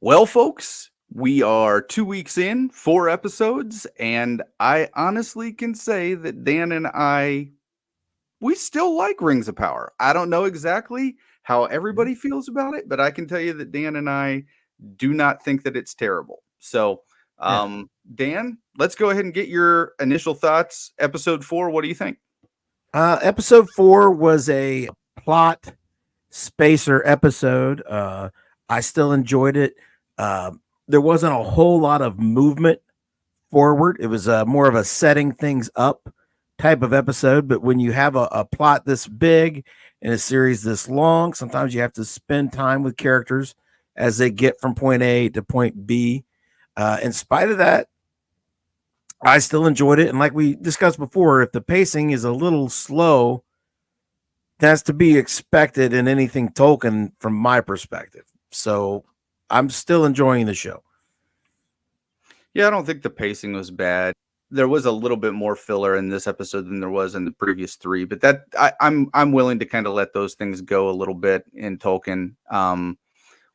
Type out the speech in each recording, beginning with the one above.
Well, folks, we are 2 weeks in, 4 episodes, and I honestly can say that Dan and we still like Rings of Power. I don't know exactly how Mhm. everybody feels about it, but I can tell you that Dan and I do not think that it's terrible. So, Yeah. Dan, let's go ahead and get your initial thoughts. Episode 4, what do you think? Episode 4 was a plot spacer episode. I still enjoyed it. There wasn't a whole lot of movement forward. It was more of a setting things up type of episode. But when you have a plot this big and a series this long, sometimes you have to spend time with characters as they get from point A to point B. In spite of that, I still enjoyed it. And like we discussed before, if the pacing is a little slow, that's to be expected in anything Tolkien from my perspective. So I'm still enjoying the show. Yeah, I don't think the pacing was bad. There was a little bit more filler in this episode than there was in the previous three, but I'm willing to kind of let those things go a little bit in Tolkien.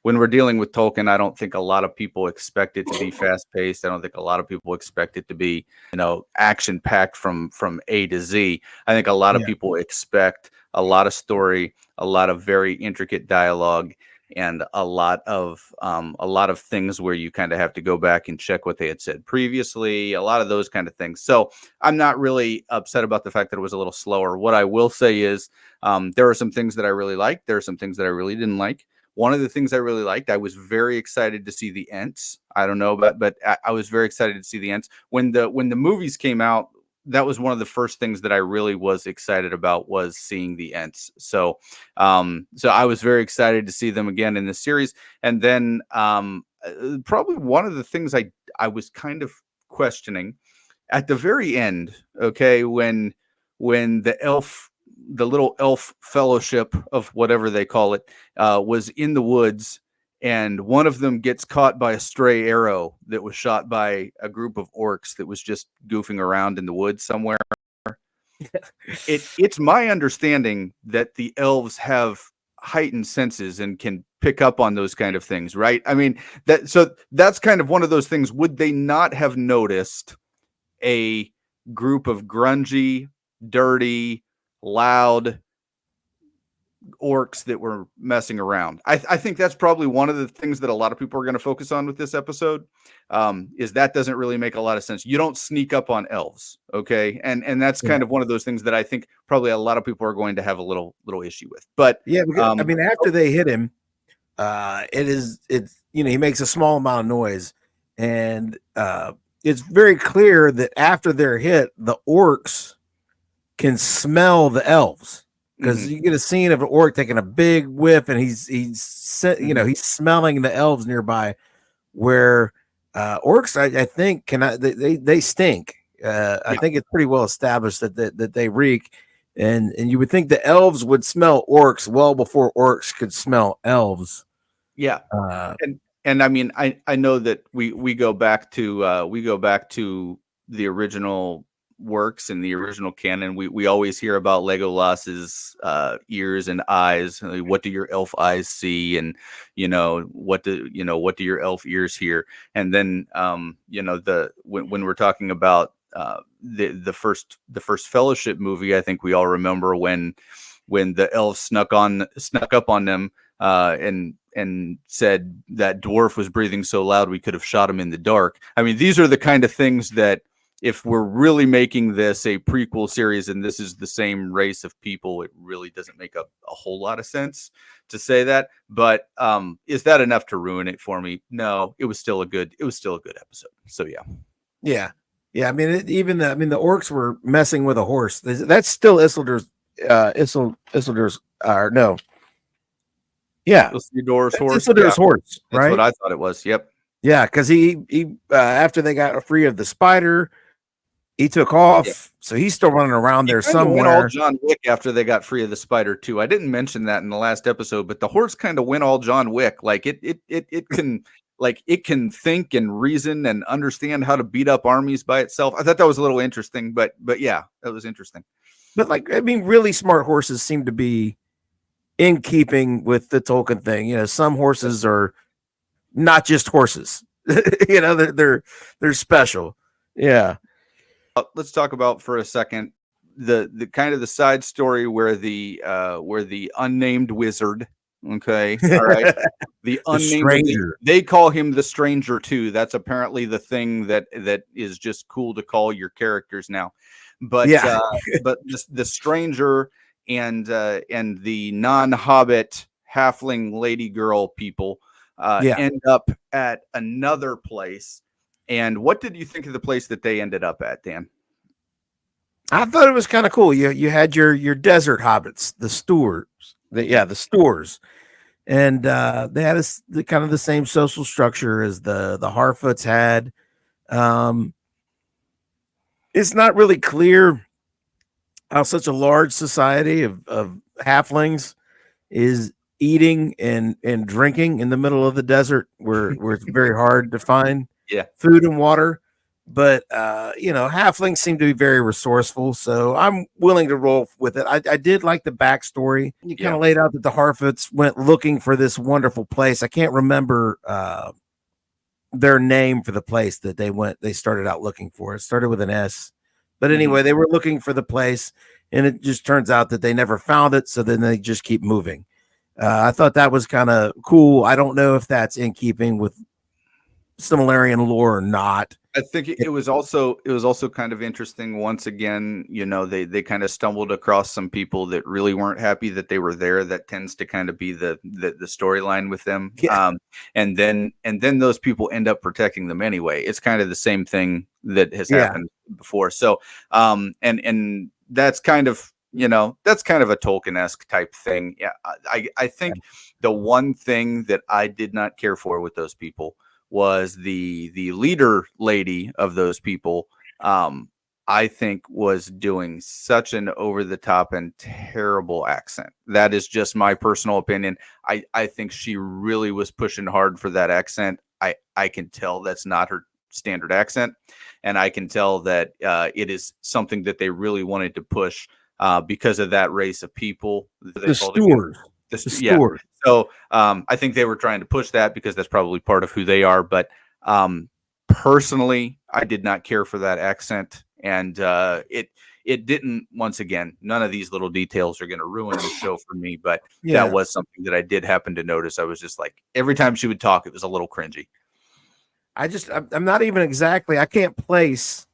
When we're dealing with Tolkien, I don't think a lot of people expect it to be fast paced. I don't think a lot of people expect it to be, action packed from A to Z. I think a lot of Yeah. people expect a lot of story, a lot of very intricate dialogue, and a lot of things where you kind of have to go back and check what they had said previously. A lot of those kind of things. So I'm not really upset about the fact that it was a little slower. What I will say is there are some things that I really liked. There are some things that I really didn't like. One of the things I really liked, I was very excited to see the Ents. I don't know, but I was very excited to see the Ents when the movies came out. That was one of the first things that I really was excited about was seeing the Ents. So I was very excited to see them again in the series. And then probably one of the things I was kind of questioning at the very end, okay, when the little elf fellowship of whatever they call it, was in the woods, and one of them gets caught by a stray arrow that was shot by a group of orcs that was just goofing around in the woods somewhere. It's my understanding that the elves have heightened senses and can pick up on those kind of things, right? I mean, that's kind of one of those things. Would they not have noticed a group of grungy, dirty, loud orcs that were messing around? I think that's probably one of the things that a lot of people are going to focus on with this episode. Is that doesn't really make a lot of sense. You don't sneak up on elves, okay? And that's Yeah. kind of one of those things that I think probably a lot of people are going to have a little issue with. But Yeah. Because, I mean, after they hit him, he makes a small amount of noise. And it's very clear that after they're hit, the orcs can smell the elves because mhm, you get a scene of an orc taking a big whiff and mhm. he's smelling the elves nearby where orcs I think cannot they stink. I Yeah, think it's pretty well established that they reek, and you would think the elves would smell orcs well before orcs could smell elves. yeah. Uh, And I mean, I know that we go back to the original works and the original canon. We always hear about Legolas's ears and eyes. What do your elf eyes see? And what do your elf ears hear? And then when we're talking about the first Fellowship movie, I think we all remember when the elves snuck up on them, and said that dwarf was breathing so loud we could have shot him in the dark. I mean, these are the kind of things that if we're really making this a prequel series and this is the same race of people, it really doesn't make a whole lot of sense to say that. But is that enough to ruin it for me? No, it was still a good episode. So yeah. yeah, yeah. I mean, the orcs were messing with a horse. That's still Isildur's. Isildur's. No, yeah, Isildur's that's horse. Yeah, Isildur's horse, that's what right? I thought it was. Yep. Yeah, because he after they got free of the spider, he took Yeah. off. So he's still running around He there kind of went all somewhere. John Wick after they got free of the spider too. I didn't mention that in the last episode, but the horse kind of went all John Wick. Like it can think and reason and understand how to beat up armies by itself. I thought that was a little interesting, but yeah, that was interesting. But like, I mean, really smart horses seem to be in keeping with the Tolkien thing. Some horses are not just horses. You know, they're special. Yeah. Let's talk about for a second the kind of the side story where the unnamed wizard. Okay, all right. The The unnamed, stranger. they call him the stranger too. That's apparently the thing that is just cool to call your characters now. But Yeah. the stranger and the non-hobbit halfling lady girl people Yeah. end up at another place. And what did you think of the place that they ended up at, Dan? I thought it was kind of cool. You had your desert hobbits, the stewards. The stores. And they had the kind of the same social structure as the Harfoots had. Um, it's not really clear how such a large society of halflings is eating and drinking in the middle of the desert where it's very hard to find Yeah. food and water. But halflings seem to be very resourceful, so I'm willing to roll with it. I did like the backstory. You kind Yeah. of laid out that the Harfoots went looking for this wonderful place. I can't remember their name for the place that they started out looking for. It started with an S. But anyway, they were looking for the place, and it just turns out that they never found it, so then they just keep moving. I thought that was kind of cool. I don't know if that's in keeping with Silmarillion lore or not. I think it was also kind of interesting. Once again, they kind of stumbled across some people that really weren't happy that they were there. That tends to kind of be the storyline with them. Yeah. And then those people end up protecting them anyway. It's kind of the same thing that has Yeah. happened before. So and that's kind of that's kind of a Tolkien-esque type thing. Yeah, I think the one thing that I did not care for with those people was the leader lady of those people. I think was doing such an over the top and terrible accent. That is just my personal opinion. I think she really was pushing hard for that accent. I can tell that's not her standard accent, and I can tell that it is something that they really wanted to push because of that race of people. They The called again. stewards. The Yeah. stewards. So I think they were trying to push that because that's probably part of who they are. But personally, I did not care for that accent, and it didn't. Once again, none of these little details are going to ruin the show for me. But that Yeah. was something that I did happen to notice. I was just like, every time she would talk, it was a little cringy. I'm not even exactly. I can't place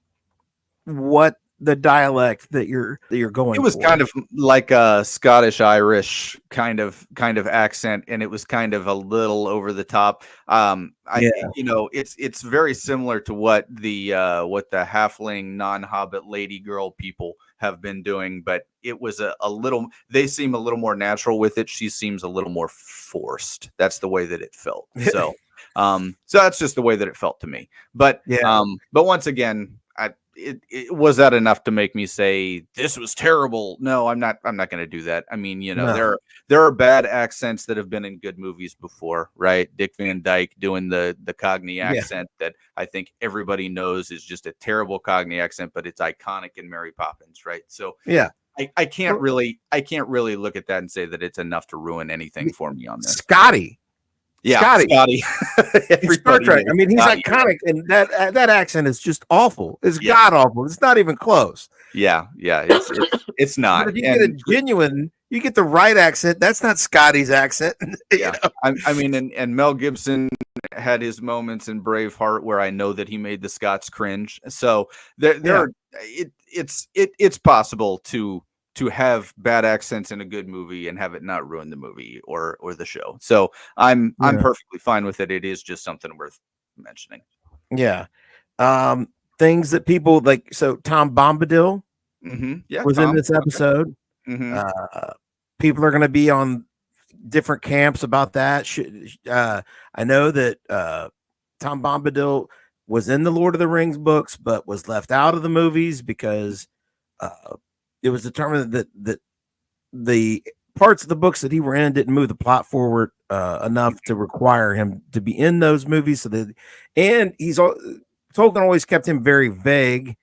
what the dialect that you're It going was for. kind of like a Scottish Irish kind of accent, and it was kind of a little over the top. I Yeah. it's very similar to what the halfling non-hobbit lady girl people have been doing, but it was a little. They seem a little more natural with it. She seems a little more forced. That's the way that it felt. So that's just the way that it felt to me. But Yeah. but once again, it was that enough to make me say this was terrible. No, I'm not going to do that. I mean, No. there are bad accents that have been in good movies before, right? Dick Van Dyke doing the Cockney Yeah. accent that I think everybody knows is just a terrible Cockney accent, but it's iconic in Mary Poppins, right? So Yeah. I can't really look at that and say that it's enough to ruin anything for me on this. Scotty. Yeah, Scotty. Scotty. In Star Everybody Trek. knows I mean, he's Scotty. iconic, and that accent is just awful. It's Yeah. god awful. It's not even close. Yeah, it's But not. if you get a And genuine, you get the right accent. That's not Scotty's accent. yeah, I mean, and Mel Gibson had his moments in Braveheart where I know that he made the Scots cringe. So there Yeah. are it's possible to have bad accents in a good movie and have it not ruin the movie or the show. So I'm Yeah. perfectly fine with it. It is just something worth mentioning. Yeah. Things that people like. So Tom Bombadil Yeah, was in Tom. this episode. Hmm. People are going to be on different camps about that. I know that Tom Bombadil was in the Lord of the Rings books, but was left out of the movies because it was determined that the parts of the books that he were in didn't move the plot forward enough to require him to be in those movies. And Tolkien always kept him very vague.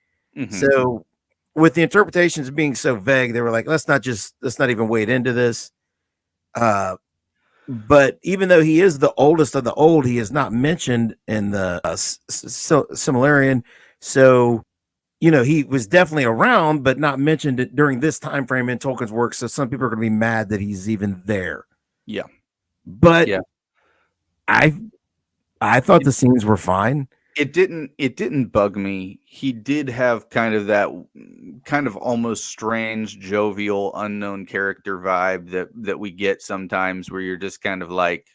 So with the interpretations being so vague, they were like, let's not even wade into this. but even though he is the oldest of the old, he is not mentioned in the Silmarillion. So, he was definitely around, but not mentioned during this time frame in Tolkien's work. So some people are going to be mad that he's even there. Yeah. But Yeah. I I thought the scenes were fine. It didn't bug me. He did have kind of that kind of almost strange, jovial, unknown character vibe that we get sometimes, where you're just kind of like,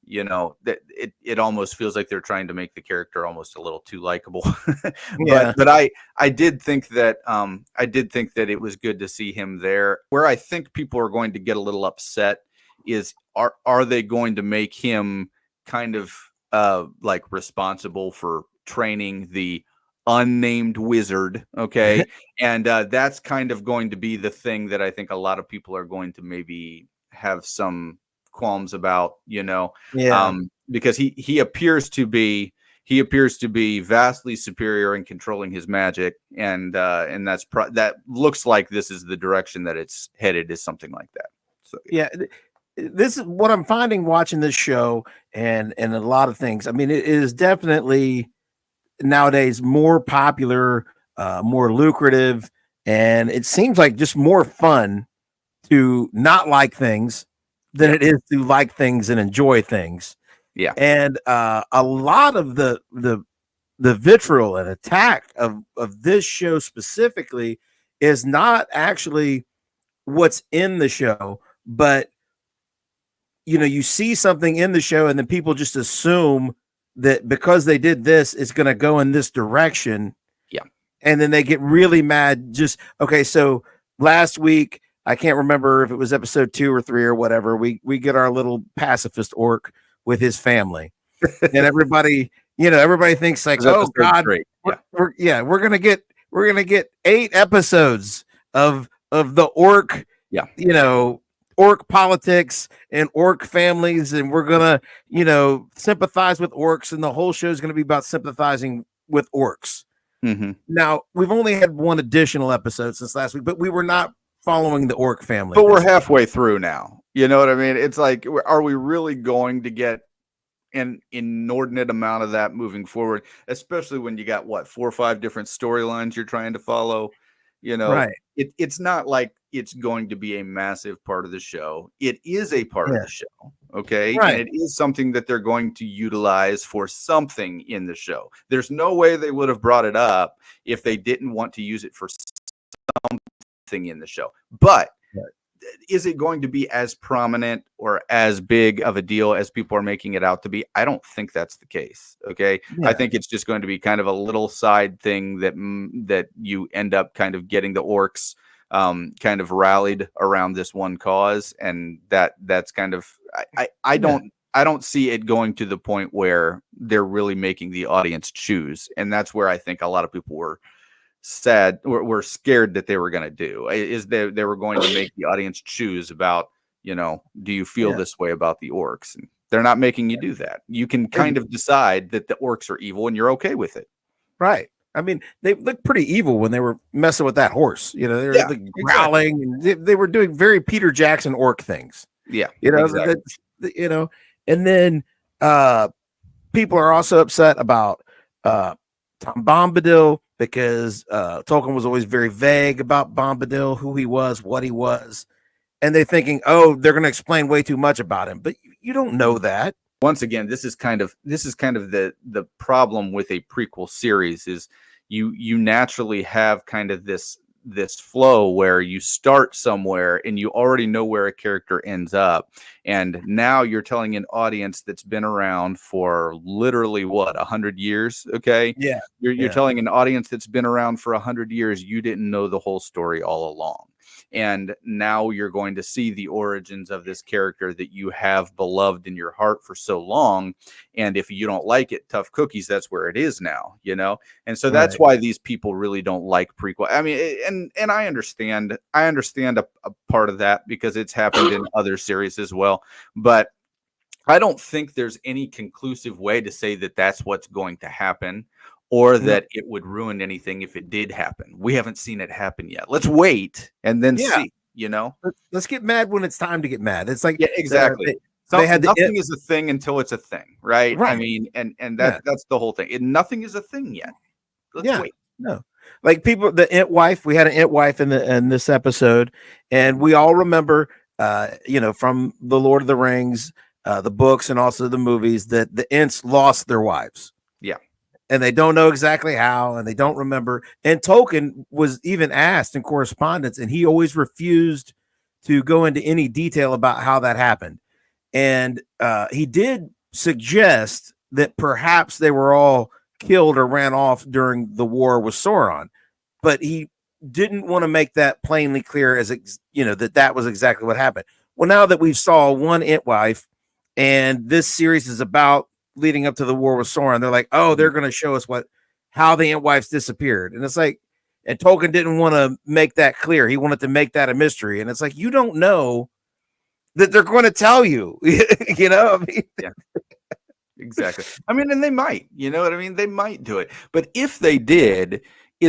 that it almost feels like they're trying to make the character almost a little too likable. but Yeah. but I did think that it was good to see him there. Where I think people are going to get a little upset is, are they going to make him kind of like responsible for training the unnamed wizard? Okay. And that's kind of going to be the thing that I think a lot of people are going to maybe have some qualms about, Yeah. because he appears to be vastly superior in controlling his magic, and that looks like this is the direction that it's headed, is something like that. So Yeah. This is what I'm finding watching this show and a lot of things. I mean, it is definitely nowadays more popular, more lucrative, and it seems like just more fun to not like things than yeah, it is to like things and enjoy things. yeah, And a lot of the vitriol and attack of this show specifically is not actually what's in the show, but you see something in the show and then people just assume that because they did this, it's going to go in this direction, yeah. and then they get really mad. Just okay, so last week I can't remember if it was episode 2 or 3 or whatever, we get our little pacifist orc with his family, and everybody thinks It like, was oh episode god, 3. Yeah. we're gonna get 8 episodes of the orc, Yeah. you know orc politics and orc families, and we're gonna sympathize with orcs, and the whole show is gonna be about sympathizing with orcs. Hmm. Now, we've only had one additional episode since last week, but we were not following the orc family But we're this week. halfway through now. You know what I mean? It's like, are we really going to get an inordinate amount of that moving forward, especially when you got, what, 4 or 5 different storylines you're trying to follow? Right. It's not like it's going to be a massive part of the show. It is a part of Yeah. the show, okay? And Right. it is something that they're going to utilize for something in the show. There's no way they would have brought it up if they didn't want to use it for something in the show. But Right. is it going to be as prominent or as big of a deal as people are making it out to be? I don't think that's the case. Okay. I Yeah. think it's just going to be kind of a little side thing that you end up kind of getting the orcs kind of rallied around this one cause. And that's kind of, Yeah. I don't see it going to the point where they're really making the audience choose. And that's where I think a lot of people were we're scared that they were going to do, is they were going to make the audience choose about, do you feel Yeah. this way about the orcs? And they're not making you do that. You can kind of decide that the orcs are evil and you're okay with it. Right. I mean, they looked pretty evil when they were messing with that horse. They were Yeah, like exactly. growling, and they were doing very Peter Jackson orc things. Yeah, You know exactly. and then people are also upset about Tom Bombadil because Tolkien was always very vague about Bombadil, who he was, what he was, and they're thinking, oh, they're going to explain way too much about him, but you don't know that. Once again, this is kind of the problem with a prequel series, is you naturally have kind of this flow where you start somewhere and you already know where a character ends up, and now you're telling an audience that's been around for literally, what, 100 years. Okay. Yeah, You're yeah, telling an audience that's been around for 100 years you didn't know the whole story all along, and now you're going to see the origins of this character that you have beloved in your heart for so long. And if you don't like it, tough cookies, that's where it is now. And so that's right. why these people really don't like prequel. I mean, and I understand a part of that, because it's happened in other series as well. But I don't think there's any conclusive way to say that that's what's going to happen, or No, that it would ruin anything if it did happen. We haven't seen it happen yet. Let's wait and then yeah. see. Let's get mad when it's time to get mad. It's like Yeah, exactly. they had Nothing is a thing until it's a thing, right? I right. mean, and Yeah. that's the whole thing. Nothing is a thing yet. Let's Yeah. wait. No. Like people, the Ent wife, we had an Ent wife in this episode, and Mhm. we all remember, from the Lord of the Rings, the books, and also the movies, that the Ents lost their wives, Yeah. and they don't know exactly how, and they don't remember. And Tolkien was even asked in correspondence, and he always refused to go into any detail about how that happened. And he did suggest that perhaps they were all killed or ran off during the war with Sauron, but he didn't want to make that plainly clear as that was exactly what happened. Well, now that we've saw one Entwife, and this series is about leading up to the war with Sauron, they're like, oh, Mhm. they're going to show us how the Entwifes disappeared, and it's like, and Tolkien didn't want to make that clear. He wanted to make that a mystery, and it's like, you don't know that they're going to tell you. I mean, Yeah. Exactly. I mean, and they might, you know what I mean? They might do it. But if they did, yeah,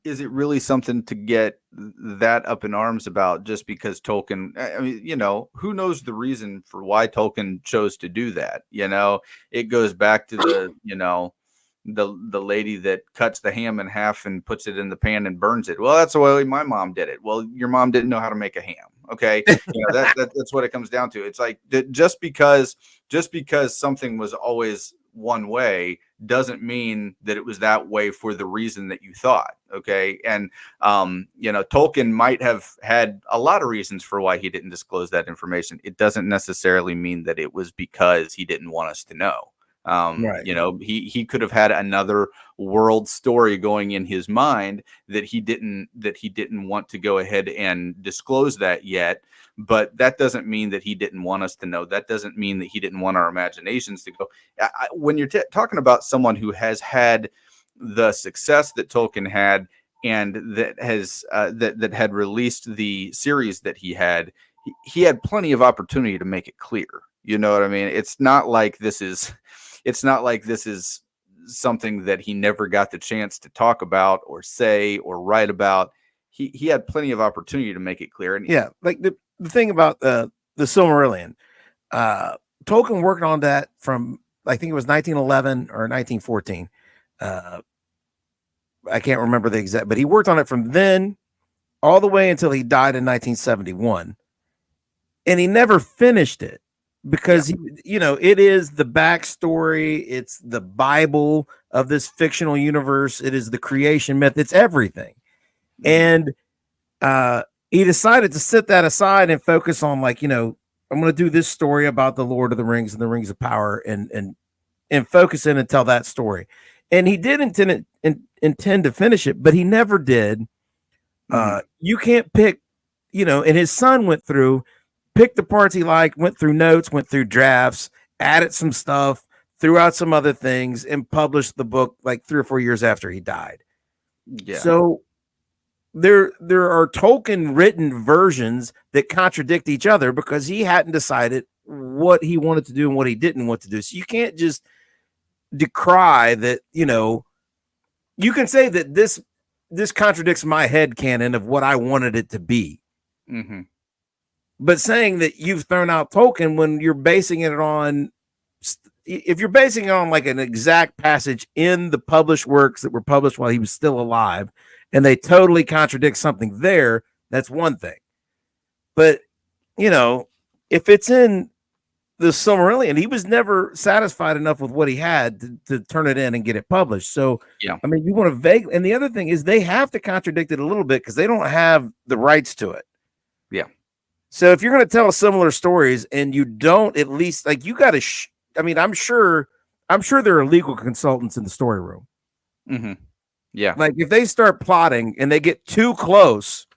is it really something to get that up in arms about just because Tolkien, I mean, who knows the reason for why Tolkien chose to do that, It goes back to the lady that cuts the ham in half and puts it in the pan and burns it. Well, that's the way my mom did it. Well, your mom didn't know how to make a ham. Okay. That's what it comes down to. It's like just because something was always one way doesn't mean that it was that way for the reason that you thought. Okay. And Tolkien might have had a lot of reasons for why he didn't disclose that information. It doesn't necessarily mean that it was because he didn't want us to know. right. He could have had another world story going in his mind that he didn't want to go ahead and disclose that yet. But that doesn't mean that he didn't want us to know. That doesn't mean that he didn't want our imaginations to go. When you're talking about someone who has had the success that Tolkien had, and that has that had released the series that he had, he had plenty of opportunity to make it clear. You know what I mean? It's not like this is something that he never got the chance to talk about or say or write about. He had plenty of opportunity to make it clear. And Yeah, like the thing about the Silmarillion, uh, Tolkien worked on that from, I think it was 1911 or 1914. Uh, I can't remember the exact, but he worked on it from then all the way until he died in 1971, and he never finished it yeah, because it is the backstory, it's the Bible of this fictional universe, it is the creation myth, it's everything. mhm, And uh he decided to set that aside and focus on, like, I'm going to do this story about the Lord of the Rings and the Rings of Power, and focus in and tell that story. And he did intend to finish it, but he never did. mhm, You can't pick, and his son went through, picked the parts he liked, went through notes, went through drafts, added some stuff, threw out some other things, and published the book like 3 or 4 years after he died. yeah, So there are Tolkien written versions that contradict each other because he hadn't decided what he wanted to do and what he didn't want to do. So you can't just decry that, you can say that this contradicts my head canon of what I wanted it to be. mhm, But saying that you've thrown out Tolkien when you're basing it on, if you're basing it on like an exact passage in the published works that were published while he was still alive, and they totally contradict something there, that's one thing. But you know, if it's in the Silmarillion, he was never satisfied enough with what he had to turn it in and get it published. So, yeah, I mean, you want to vague, and the other thing is they have to contradict it a little bit because they don't have the rights to it. yeah, So if you're going to tell similar stories and you don't, at least, like, you got to, I mean, I'm sure there are legal consultants in the story room. mhm, yeah. Like, if they start plotting and they get too close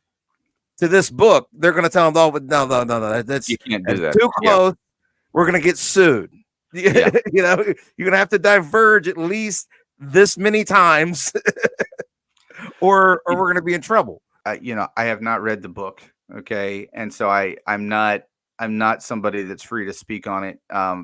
to this book, they're going to tell them, oh, but no, You can't do that's that. too Yeah, close. We're going to get sued. You're yeah. going to have to diverge at least this many times, or we're going to be in trouble. I have not read the book. Okay, and so I'm not somebody that's free to speak on it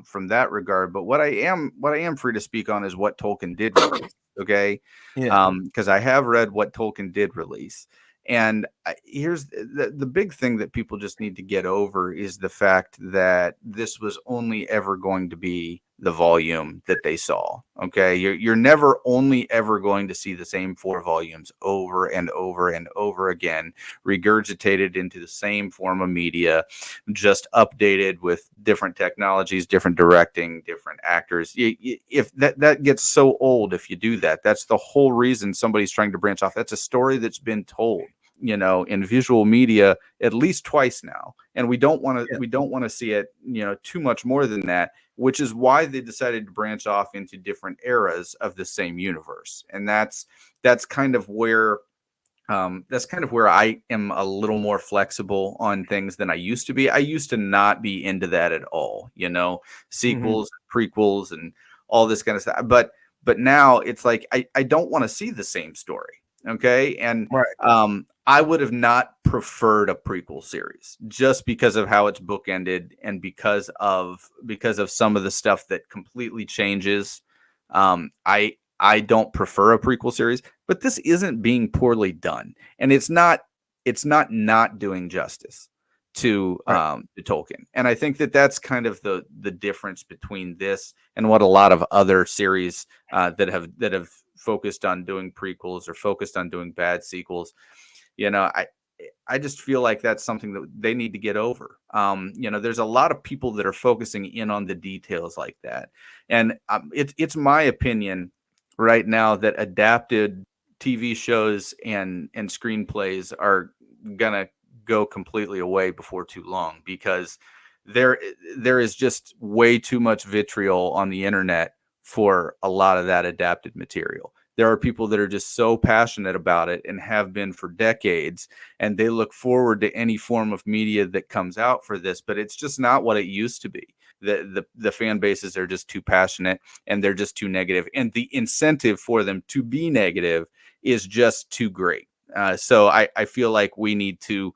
from that regard. But what I am free to speak on is what Tolkien did release. Okay, Yeah. because I have read what Tolkien did release, And here's the big thing that people just need to get over is the fact that this was only ever going to be the volume that they saw. Okay. You're never only ever going to see the same 4 volumes over and over and over again, regurgitated into the same form of media, just updated with different technologies, different directing, different actors. If that gets so old, if you do that, that's the whole reason somebody's trying to branch off. That's a story that's been told, in visual media at least twice now, and we don't want to see it, too much more than that, which is why they decided to branch off into different eras of the same universe. And that's kind of where I am a little more flexible on things than I used to be. I used to not be into that at all, sequels, prequels, and all this kind of stuff. But now it's like I don't want to see the same story. Okay. And Right. I would have not preferred a prequel series just because of how it's bookended and because of some of the stuff that completely changes. I don't prefer a prequel series, but this isn't being poorly done, and it's not doing justice to Right. to Tolkien. And I think that that's kind of the difference between this and what a lot of other series that have focused on doing prequels or focused on doing bad sequels. I just feel like that's something that they need to get over. There's a lot of people that are focusing in on the details like that, and it's my opinion right now that adapted TV shows and screenplays are gonna go completely away before too long, because there is just way too much vitriol on the internet for a lot of that adapted material. There are people that are just so passionate about it and have been for decades, and they look forward to any form of media that comes out for this, but it's just not what it used to be. The fan bases are just too passionate, and they're just too negative, and the incentive for them to be negative is just too great. So I feel like we need to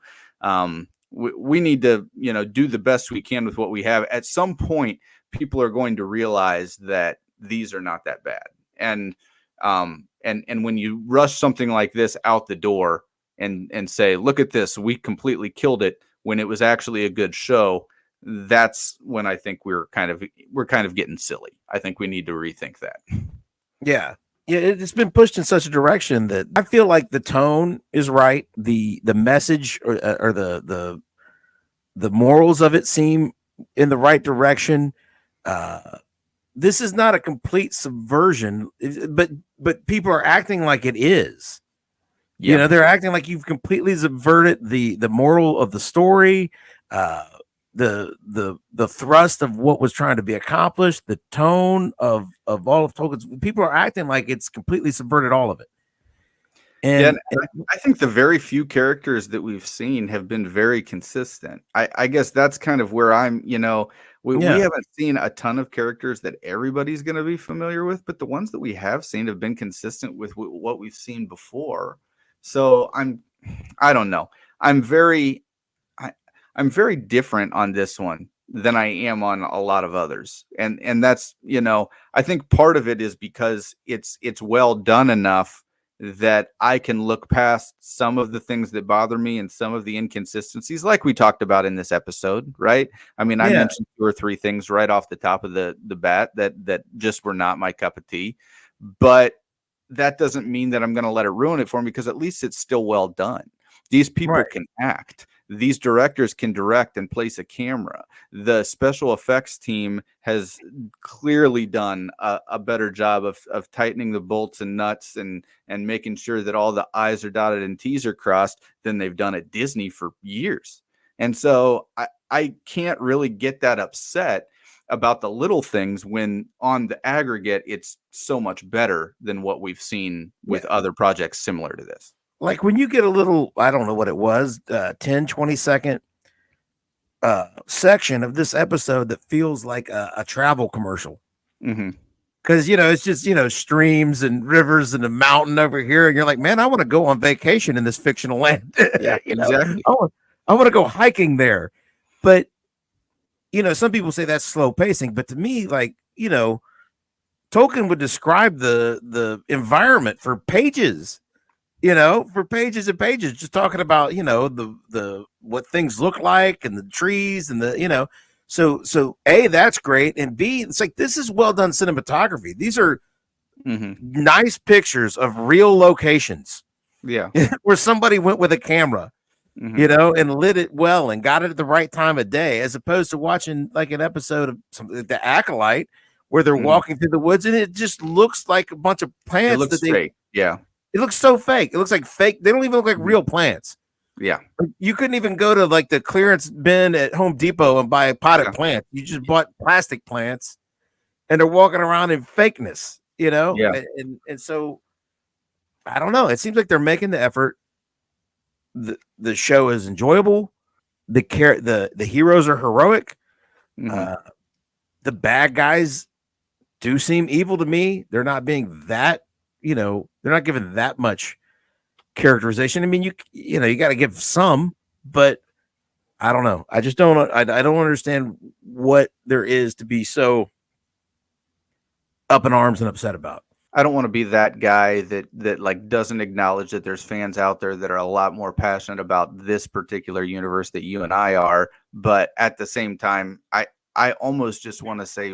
we need to do the best we can with what we have. At some point, people are going to realize that these are not that bad, and when you rush something like this out the door and say, look at this, we completely killed it, when it was actually a good show, that's when I think we're kind of getting silly. I think we need to rethink that. Yeah. Yeah, it's been pushed in such a direction that I feel like the tone is right. The message or the morals of it seem in the right direction. This is not a complete subversion, but people are acting like it is. Yeah. They're acting like you've completely subverted the moral of the story, uh, the thrust of what was trying to be accomplished, the tone of all of Tolkien's. People are acting like it's completely subverted all of it. Yeah, And, and I think the very few characters that we've seen have been very consistent. I guess that's kind of where we yeah, haven't seen a ton of characters that everybody's going to be familiar with, but the ones that we have seen have been consistent with what we've seen before. So I don't know. I'm very I, I'm very different on this one than I am on a lot of others. And that's, I think part of it is because it's well done enough that I can look past some of the things that bother me and some of the inconsistencies, like we talked about in this episode, right? I mean, I yeah, mentioned 2 or 3 things right off the top of the bat that just were not my cup of tea. But that doesn't mean that I'm going to let it ruin it for me, because at least it's still well done. These people right, can act. These directors can direct and place a camera. The special effects team has clearly done a better job of tightening the bolts and nuts and making sure that all the I's are dotted and T's are crossed than they've done at Disney for years. And so I can't really get that upset about the little things when on the aggregate it's so much better than what we've seen with yeah. other projects similar to this. Like when you get a little, I don't know what it was, 10, 20-second section of this episode that feels like a travel commercial. Mm-hmm. Because it's just streams and rivers and a mountain over here, and you're like, man, I want to go on vacation in this fictional land. Yeah, exactly. I want to go hiking there. But some people say that's slow pacing, but to me, like Tolkien would describe the environment for pages. for pages and pages, just talking about, the what things look like and the trees and so A, that's great. And B, it's like, this is well done cinematography. These are Hmm. nice pictures of real locations Yeah. where somebody went with a camera, Hmm. and lit it well and got it at the right time of day, as opposed to watching like an episode of something like The Acolyte where they're Hmm. walking through the woods and it just looks like a bunch of It plants looks that they fake. Yeah. it looks so fake. It looks like fake. They don't even look like Mhm. real plants. Yeah. You couldn't even go to like the clearance bin at Home Depot and buy potted Yeah. plants. You just bought plastic plants and they're walking around in fakeness, Yeah. and so I don't know. It seems like they're making the effort. The show is enjoyable. The heroes are heroic. Hmm. Uh, the bad guys do seem evil to me. They're not being that, they're not given that much characterization. I mean, you got to give some, but I don't know. I just don't. I don't understand what there is to be so up in arms and upset about. I don't want to be that guy that like doesn't acknowledge that there's fans out there that are a lot more passionate about this particular universe that you and I are, but at the same time, I almost just want to say,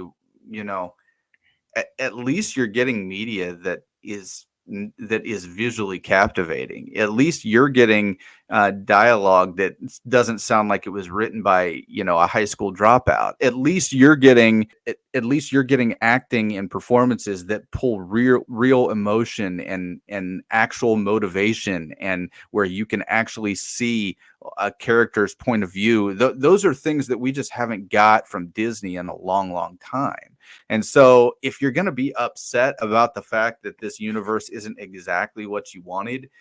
at least you're getting media that is visually captivating. At least you're getting dialogue that doesn't sound like it was written by a high school dropout. At least you're getting acting and performances that pull real emotion and actual motivation, and where you can actually see a character's point of view. Those are things that we just haven't got from Disney in a long time. And so if you're going to be upset about the fact that this universe isn't exactly what you wanted,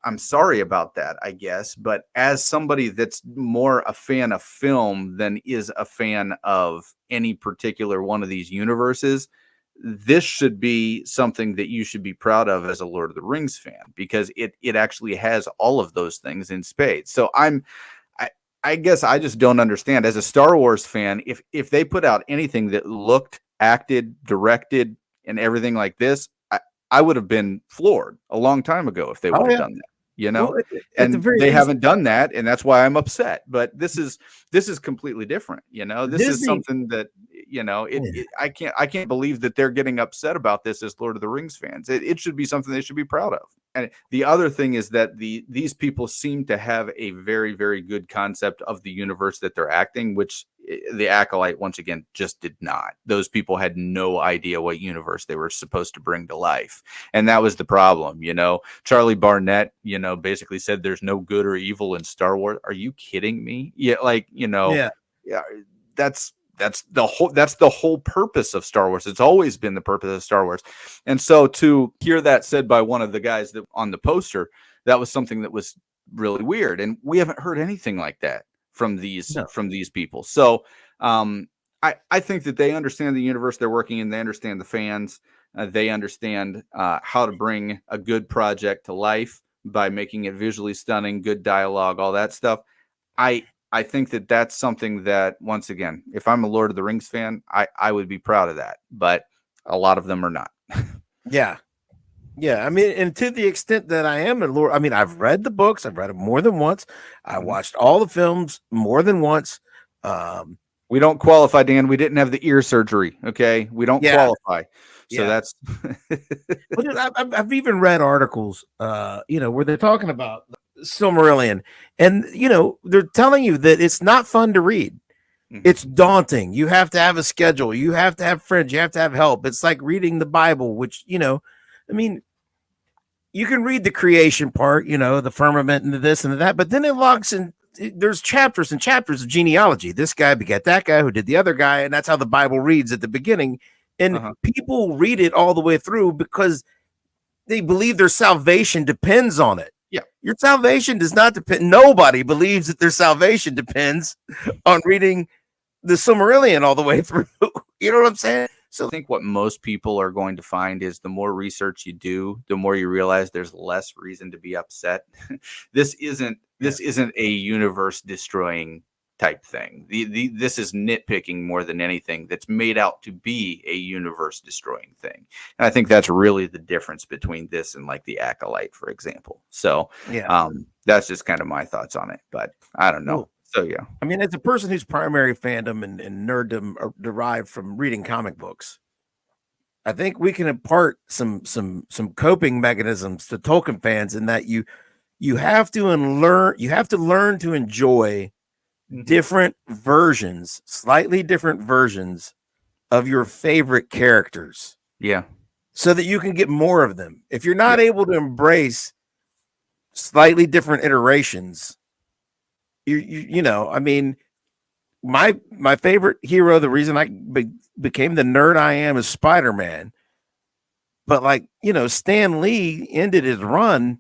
I'm sorry about that, I guess. But as somebody that's more a fan of film than is a fan of any particular one of these universes, this should be something that you should be proud of as a Lord of the Rings fan, because it actually has all of those things in spades. So I, I guess I just don't understand, as a Star Wars fan, if they put out anything that looked, acted, directed, and everything like this, I would have been floored a long time ago if they would Oh have yeah. done that. Well, at the And very they least, haven't done that, and that's why I'm upset. But this is completely different. This is Disney. something that I can't believe that they're getting upset about this as Lord of the Rings fans. It should be something they should be proud of. And the other thing is that these people seem to have a very, very good concept of the universe that they're acting, which the Acolyte, once again, just did not. Those people had no idea what universe they were supposed to bring to life. And that was the problem. Charlie Barnett, basically said there's no good or evil in Star Wars. Are you kidding me? Yeah, Yeah. yeah, that's the whole purpose of Star Wars. It's always been the purpose of Star Wars. And so to hear that said by one of the guys that on the poster, that was something that was really weird. And we haven't heard anything like that from these No. from these people. So I think that they understand the universe they're working in. They understand the fans. They understand how to bring a good project to life by making it visually stunning, good dialogue, all that stuff. I think that that's something that, once again, if I'm a Lord of the Rings fan, I would be proud of that. But a lot of them are not. Yeah. Yeah. I mean, and to the extent that I am a Lord, I mean, I've read the books. I've read them more than once. I Mhm. watched all the films more than once. Um, We don't qualify, Dan. We didn't have the ear surgery. Okay, we don't yeah. qualify. So Yeah. that's Well, dude, I've even read articles, where they're talking about Silmarillion, and they're telling you that it's not fun to read. Mhm. It's daunting. You have to have a schedule. You have to have friends. You have to have help. It's like reading the Bible, which I mean, you can read the creation part, the firmament and the this and the that, but then it logs in. There's chapters and chapters of genealogy. This guy begat that guy who did the other guy, and that's how the Bible reads at the beginning. And Uh-huh. people read it all the way through because they believe their salvation depends on it. Yeah. Your salvation does not depend. Nobody believes that their salvation depends on reading the Silmarillion all the way through. You know what I'm saying? I So think what most people are going to find is the more research you do, the more you realize there's less reason to be upset. This isn't yeah, this isn't a universe destroying type thing. This is nitpicking more than anything that's made out to be a universe destroying thing. And I think that's really the difference between this and like the Acolyte, for example. So Yeah. that's just kind of my thoughts on it, but I don't know. Well, So yeah. I mean, as a person whose primary fandom and nerddom are derived from reading comic books, I think we can impart some coping mechanisms to Tolkien fans in that you have to learn to enjoy Mhm. different versions, slightly different versions of your favorite characters Yeah. so that you can get more of them. If you're Yeah. not able to embrace slightly different iterations, you know, I mean, my favorite hero, the reason became the nerd I am is Spider-Man. But like, you know, Stan Lee ended his run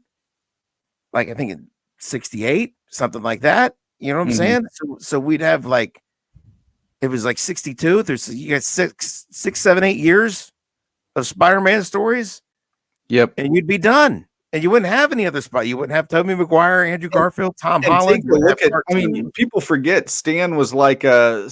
like I think in 68, something like that. You know what I'm Mhm. saying? So we'd have like it was like 62. There's you got 6, 7, 8 years of Spider-Man stories, Yep. and you'd be done. And you wouldn't have any other spot. You wouldn't have Tobey Maguire, Andrew Garfield, Tom And take Holland. You a wouldn't have look at, I mean, cartoons. people forget Stan was like a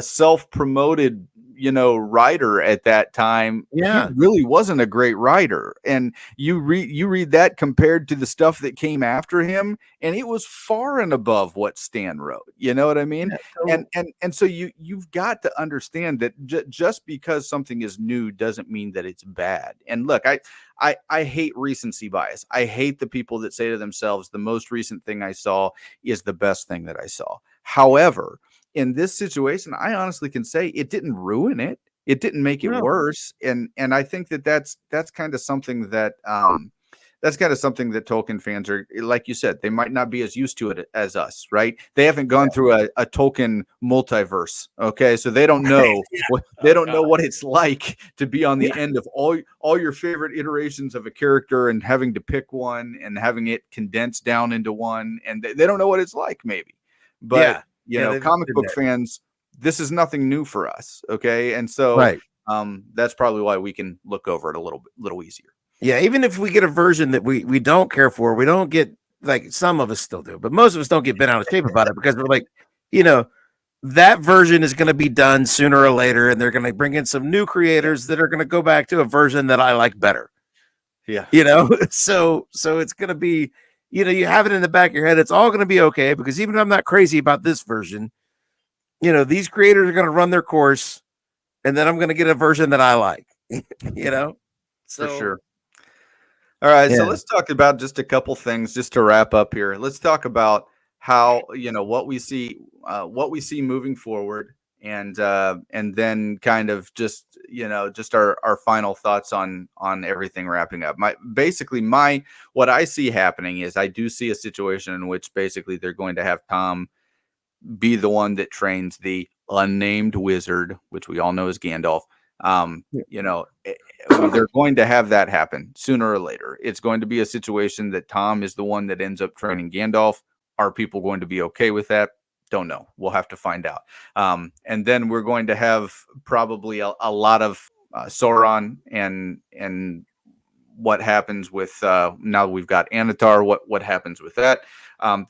self-promoted, writer at that time. He Yeah. really wasn't a great writer. And you read that compared to the stuff that came after him, and it was far and above what Stan wrote. You know what I mean? Yeah. And so you've got to understand that just because something is new doesn't mean that it's bad. And look, I hate recency bias. I hate the people that say to themselves, the most recent thing I saw is the best thing that I saw. However, in this situation, I honestly can say it didn't ruin it. It didn't make it No. worse. And I think that that's kind of something that Tolkien fans are, like you said, they might not be as used to it as us, right? They haven't gone through a Tolkien multiverse, okay? So they don't know Yeah. they Oh don't know God. what it's like to be on the Yeah. end of all your favorite iterations of a character and having to pick one and having it condensed down into one, and they don't know what it's like, maybe. But Yeah. Yeah. They've comic been book there. fans, this is nothing new for us, okay? And so Right. that's probably why we can look over it a little easier. Yeah, even if we get a version that we don't care for, we don't get like some of us still do, but most of us don't get bent out of shape about it because we're like, you know, that version is going to be done sooner or later, and they're going to bring in some new Yeah. creators that are going to go back to a version that I like better. Yeah. You know, so it's going to be, you know, you have it in the back of your head. It's all going to be okay because even if I'm not crazy about this version, you know, these creators are going to run their course, and then I'm going to get a version that I like. You know, For so sure. All right, so yeah. let's talk about just a couple things just to wrap up here. Let's talk about how, what we see moving forward, and then kind of just, just our final thoughts on everything wrapping up. My what I see happening is I do see a situation in which basically they're going to have Tom be the one that trains the unnamed wizard, which we all know is Gandalf. They're going to have that happen sooner or later. It's going to be a situation that Tom is the one that ends up training Gandalf. Are people going to be okay with that? Don't know. We'll have to find out. And then we're going to have probably a lot of Sauron and what happens with now that we've got Anatar. What happens with that?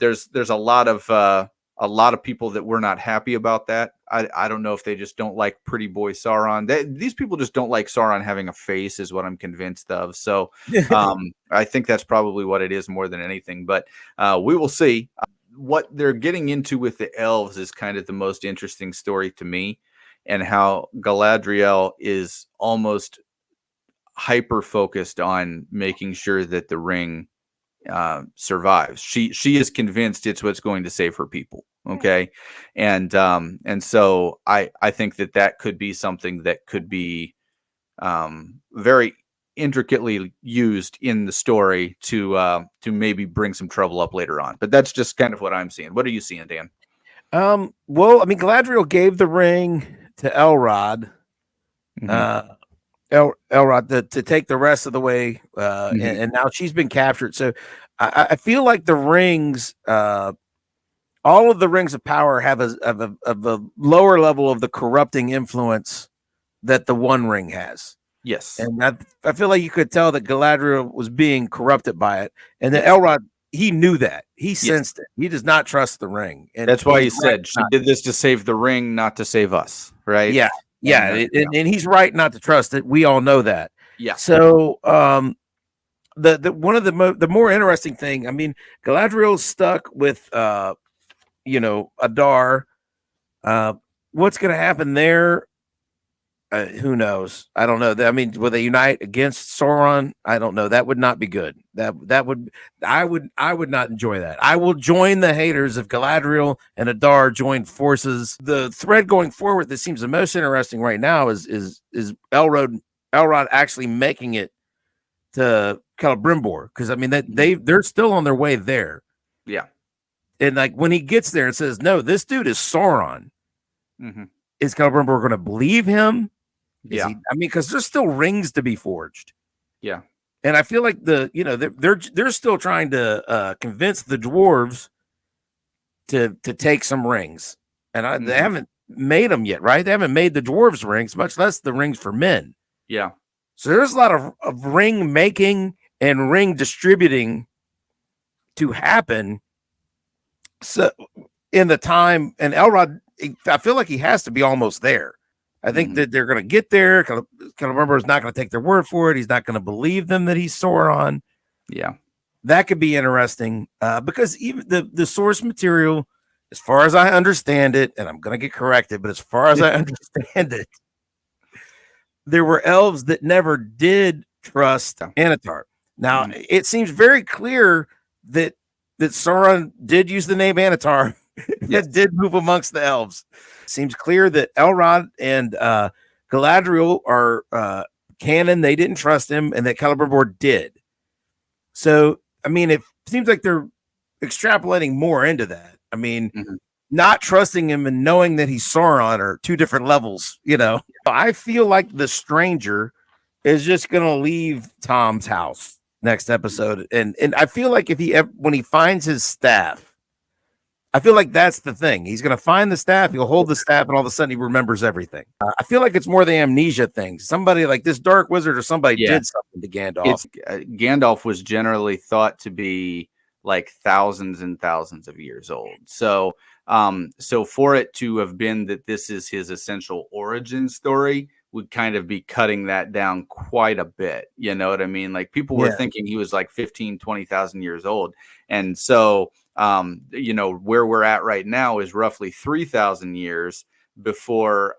There's a lot of people that were not happy about that. I don't know if they just don't like pretty boy Sauron. These people just don't like Sauron having a face, is what I'm convinced of. So I think that's probably what it is more than anything. But we will see. What they're getting into with the elves is kind of the most interesting story to me, and how Galadriel is almost hyper focused on making sure that the ring survives. She is convinced it's what's going to save her people. Okay, and so I think that could be something that could be very intricately used in the story to maybe bring some trouble up later on. But that's just kind of what I'm seeing. What are you seeing, Dan? Well, I mean, Galadriel gave the ring to Elrod, Hmm. uh, Elrod to take the rest of the way, Hmm. and now she's been captured. So I feel like the rings, all of the rings of power have a lower level of the corrupting influence that the One Ring has. Yes. And I feel like you could tell that Galadriel was being corrupted by it, and that Yes. Elrod he knew that. He Yes. sensed it. He does not trust the ring. And That's why he he's right said she not did this to save the ring, not to save us, right? Yeah. Yeah. And he's right not to trust it. We all know that. Yeah. So the one of the more interesting thing, I mean, Galadriel's stuck with Adar. What's gonna happen there? Who knows? I don't know. I mean, will they unite against Sauron? I don't know. That would not be good. That would I would not enjoy that. I will join the haters if Galadriel and Adar join forces. The thread going forward that seems the most interesting right now is Elrod actually making it to Celebrimbor, because I mean they're still on their way there. Yeah. And like when he gets there and says, "No, this dude is Sauron." Is Celebrimbor going to believe him? Yeah. I mean, because there's still rings to be forged. Yeah. And I feel like they're still trying to convince the dwarves to take some rings, and they haven't made them yet, right? They haven't made the dwarves rings, much less the rings for men. Yeah. So there's a lot of ring making and ring distributing to happen. So in the time, and Elrod, I feel like he has to be almost there. I think that they're going to get there. Celebrimbor is not going to take their word for it. He's not going to believe them that he's Sauron. Yeah. That could be interesting because even the source material, as far as I understand it, and I'm going to get corrected, but as far as I understand it, there were elves that never did trust Anatar. Now, it seems very clear that Sauron did use the name Anatar. That did move amongst the elves. Seems clear that Elrod and Galadriel are canon. They didn't trust him, and that Celebrimbor did. So, I mean, it seems like they're extrapolating more into that. I mean, not trusting him and knowing that he's Sauron are two different levels. I feel like the stranger is just going to leave Tom's house next episode, and I feel like when he finds his staff. I feel like that's the thing. He's going to find the staff, he'll hold the staff, and all of a sudden he remembers everything. I feel like it's more the amnesia thing. Somebody like this dark wizard or somebody did something to Gandalf. Gandalf was generally thought to be like thousands and thousands of years old. So for it to have been that this is his essential origin story would kind of be cutting that down quite a bit. You know what I mean? Like people were thinking he was like 15, 20,000 years old. And so where we're at right now is roughly 3,000 years before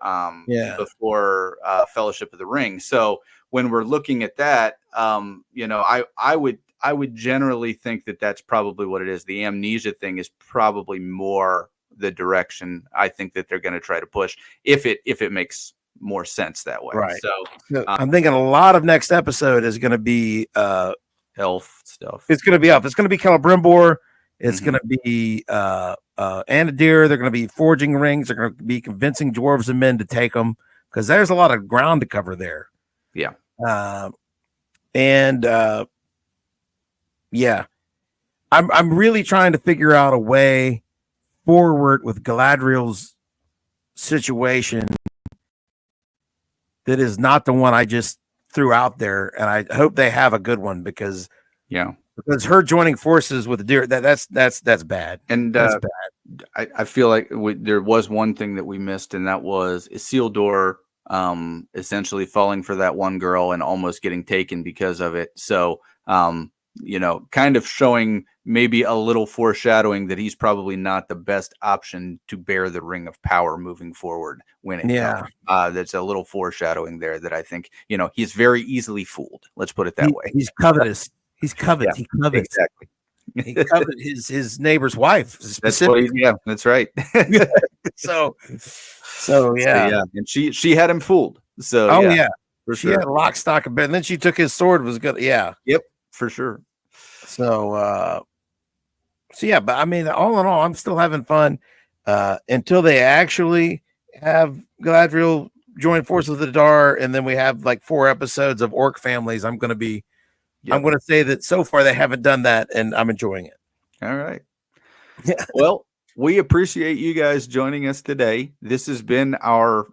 Fellowship of the Ring. So when we're looking at that, I would generally think that that's probably what it is. The amnesia thing is probably more the direction I think that they're going to try to push if it makes more sense that way. Right. So I'm thinking a lot of next episode is going to be elf stuff. It's going to be elf. It's going to be Celebrimbor. It's going to be Anadir. They're going to be forging rings. They're going to be convincing dwarves and men to take them because there's a lot of ground to cover there. Yeah. I'm really trying to figure out a way forward with Galadriel's situation that is not the one I just threw out there, and I hope they have a good one because her joining forces with the deer that's bad. And that's bad. I feel like there was one thing that we missed, and that was Isildur essentially falling for that one girl and almost getting taken because of it. So kind of showing maybe a little foreshadowing that he's probably not the best option to bear the Ring of Power moving forward when it comes. That's a little foreshadowing there that I think, he's very easily fooled. Let's put it that way. He's covetous. He's covet. He covets. Exactly. He coveted his neighbor's wife. That's right. So yeah. And she had him fooled. So she had a lock, stock, and bed. And then she took his sword. Was good. Yeah. Yep. For sure. So but I mean, all in all, I'm still having fun until they actually have Galadriel join forces with the Dar, and then we have like 4 episodes of orc families. I'm going to say that so far they haven't done that, and I'm enjoying it. All right. Well, we appreciate you guys joining us today. This has been a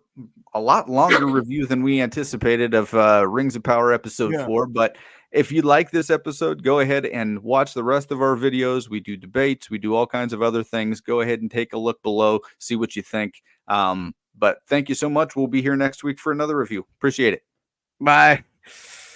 lot longer review than we anticipated of Rings of Power episode 4, but If you like this episode, go ahead and watch the rest of our videos. We do debates, we do all kinds of other things. Go ahead and take a look below, see what you think. But thank you so much. We'll be here next week for another review. Appreciate it. Bye.